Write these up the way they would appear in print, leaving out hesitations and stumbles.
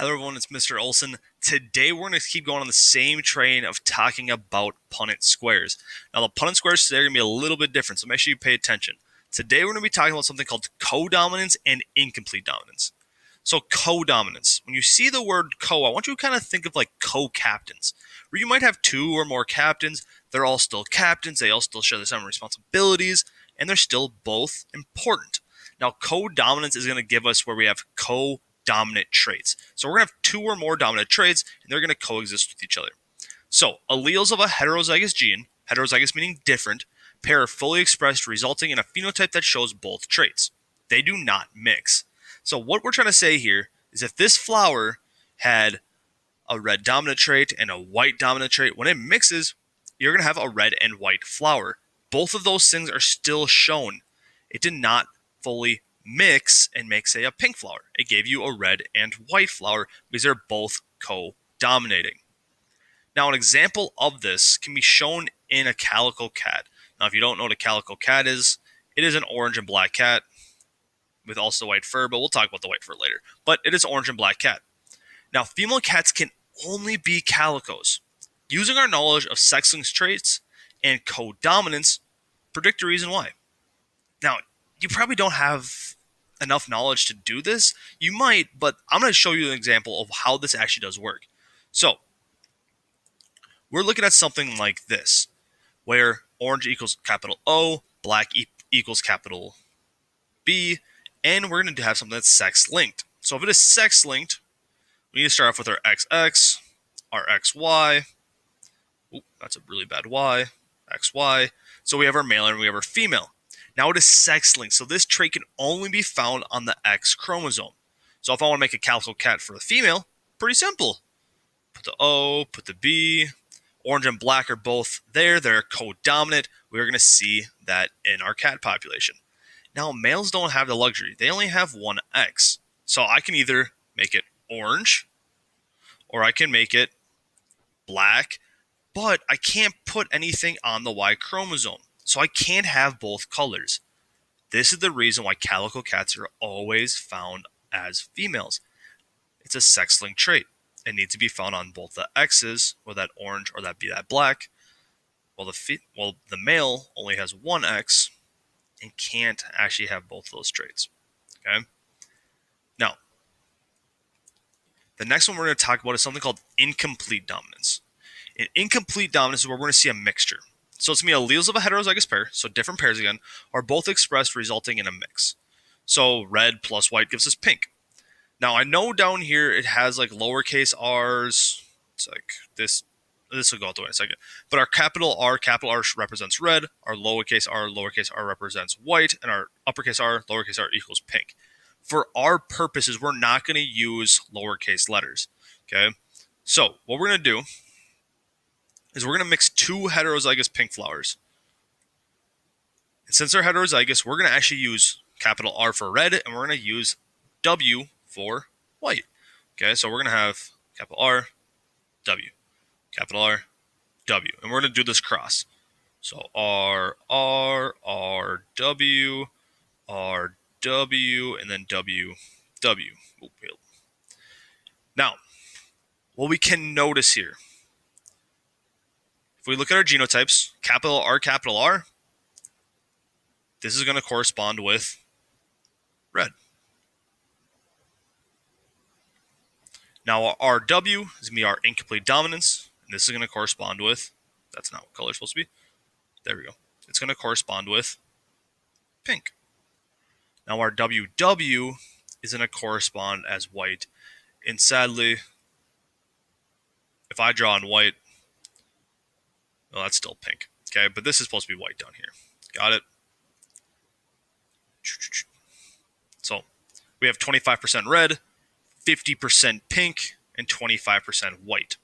Hello everyone, it's Mr. Olson. Today we're going to keep going on the same train of talking about Punnett squares. Now the Punnett squares today are going to be a little bit different, so make sure you pay attention. Today we're going to be talking about something called codominance and incomplete dominance. So codominance, when you see the word co, I want you to kind of think of like co-captains, where you might have two or more captains, they're all still captains, they all still share the same responsibilities, and they're still both important. Now codominance is going to give us where we have dominant traits. So we're going to have two or more dominant traits, and they're going to coexist with each other. So alleles of a heterozygous gene, heterozygous meaning different, pair are fully expressed, resulting in a phenotype that shows both traits. They do not mix. So what we're trying to say here is if this flower had a red dominant trait and a white dominant trait, when it mixes, you're going to have a red and white flower. Both of those things are still shown. It did not fully mix and make, say, a pink flower. It gave you a red and white flower because they're both co-dominating. Now, an example of this can be shown in a calico cat. Now, if you don't know what a calico cat is, it is an orange and black cat with also white fur, but we'll talk about the white fur later. But it is orange and black cat. Now, female cats can only be calicos. Using our knowledge of sex-linked traits and codominance, predict the reason why. Now, you probably don't have enough knowledge to do this. You might, but I'm going to show you an example of how this actually does work. So, we're looking at something like this, where orange equals capital O, black equals capital B, and we're going to have something that's sex-linked. So if it is sex-linked, we need to start off with our XX, our XY. Ooh, that's a really bad Y. XY. So we have our male and we have our female. Now it is sex-linked, so this trait can only be found on the X chromosome. So if I want to make a calico cat for the female, pretty simple. Put the O, put the B. Orange and black are both there. They're codominant. We're going to see that in our cat population. Now, males don't have the luxury. They only have one X. So I can either make it orange or I can make it black, but I can't put anything on the Y chromosome. So I can't have both colors. This is the reason why calico cats are always found as females. It's a sex-linked trait. It needs to be found on both the X's, or that orange or that be that black. Well, the male only has one X and can't actually have both of those traits. Okay. Now, the next one we're going to talk about is something called incomplete dominance. In incomplete dominance is where we're going to see a mixture. So it's going to be alleles of a heterozygous pair, so different pairs again, are both expressed, resulting in a mix. So red plus white gives us pink. Now I know down here it has like lowercase r's. It's like this. This will go out the way in a second. But our capital R represents red. Our lowercase r represents white, and our uppercase R equals pink. For our purposes, we're not going to use lowercase letters. Okay. So what we're going to do is we're going to mix two heterozygous pink flowers. And since they're heterozygous, we're going to actually use capital R for red, and we're going to use W for white. Okay, so we're going to have capital R, W, capital R, W. And we're going to do this cross. So R, W, R, W, and then W, W. Now, what we can notice here, if we look at our genotypes, capital R, this is going to correspond with red. Now our RW is going to be our incomplete dominance, and this is going to correspond with, that's not what color it's supposed to be. There we go. It's going to correspond with pink. Now our WW is going to correspond as white, and sadly, if I draw in white, well, that's still pink. Okay, but this is supposed to be white down here. Got it? So we have 25% red, 50% pink, and 25% white.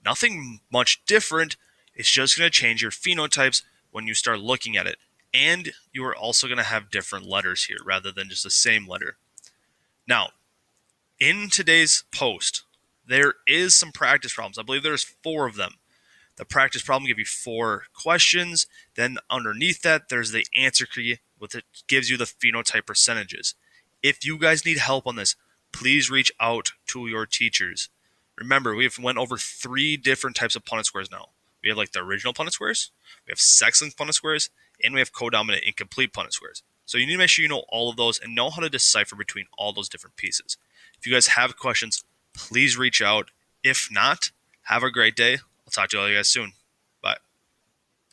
Nothing much different. It's just going to change your phenotypes when you start looking at it. And you are also going to have different letters here rather than just the same letter. Now, in today's post, there is some practice problems. I believe there's 4 of them. The practice problem gives you 4 questions. Then underneath that, there's the answer key, which gives you the phenotype percentages. If you guys need help on this, please reach out to your teachers. Remember, we've went over 3 different types of Punnett squares now. We have like the original Punnett squares, we have sex-length Punnett squares, and we have codominant incomplete Punnett squares. So you need to make sure you know all of those and know how to decipher between all those different pieces. If you guys have questions, please reach out. If not, have a great day. I'll talk to all you guys soon.